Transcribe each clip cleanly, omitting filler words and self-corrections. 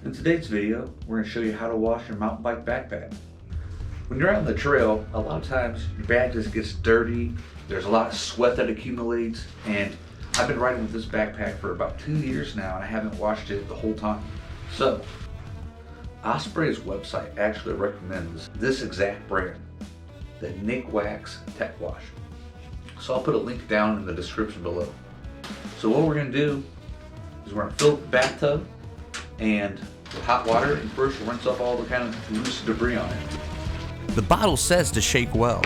In today's video, we're going to show you how to wash your mountain bike backpack. When you're out on the trail, a lot of times your bag just gets dirty, there's a lot of sweat that accumulates, and I've been riding with this backpack for about 2 years now and I haven't washed it the whole time. So, Osprey's website actually recommends this exact brand, the Nikwax Tech Wash. So I'll put a link down in the description below. So what we're going to do is we're going to fill the bathtub and with hot water and first rinse off all the kind of loose debris on it. The bottle says to shake well.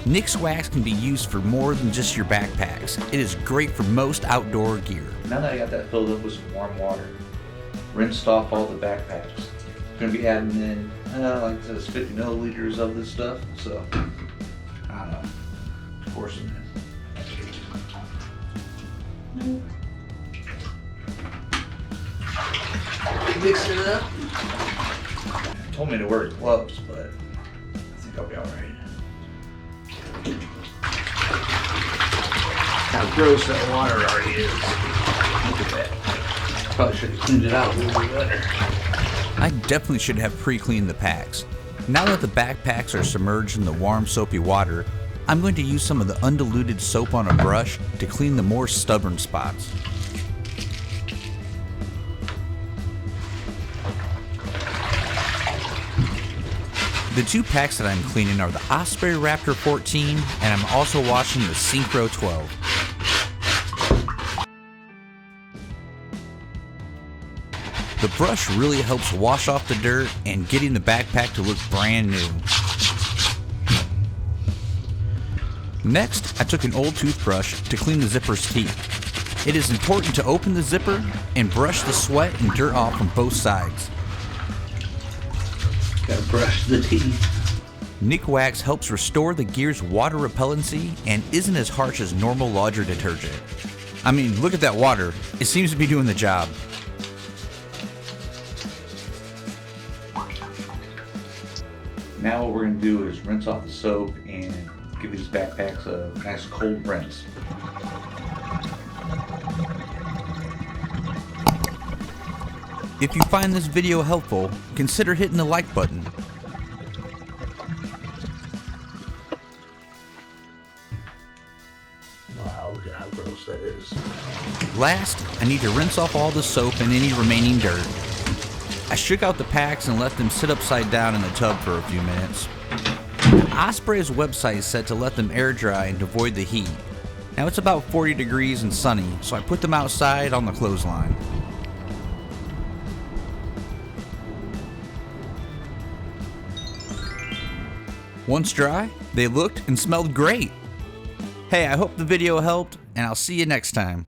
Nixwax can be used for more than just your backpacks. It is great for most outdoor gear. Now that I got that filled up with some warm water, rinsed off all the backpacks, I'm going to be adding in, like this 50 milliliters of this stuff, so, I don't know, pour some in. Mix it up. Told me to wear gloves, but I think I'll be alright. How gross that water already is. Look at that. Probably should have cleaned it out a little bit better. I definitely should have pre-cleaned the packs. Now that the backpacks are submerged in the warm soapy water, I'm going to use some of the undiluted soap on a brush to clean the more stubborn spots. The two packs that I'm cleaning are the Osprey Raptor 14 and I'm also washing the Syncro 12. The brush really helps wash off the dirt and getting the backpack to look brand new. Next, I took an old toothbrush to clean the zipper's teeth. It is important to open the zipper and brush the sweat and dirt off from both sides. Gotta brush the teeth. Nikwax helps restore the gear's water repellency and isn't as harsh as normal laundry detergent. I mean, look at that water. It seems to be doing the job. Now what we're going to do is rinse off the soap and give these backpacks a nice cold rinse. If you find this video helpful, consider hitting the like button. Wow, look at how gross that is. Last, I need to rinse off all the soap and any remaining dirt. I shook out the packs and let them sit upside down in the tub for a few minutes. Osprey's website is set to let them air dry and avoid the heat. Now it's about 40 degrees and sunny, so I put them outside on the clothesline. Once dry, they looked and smelled great. Hey, I hope the video helped, and I'll see you next time.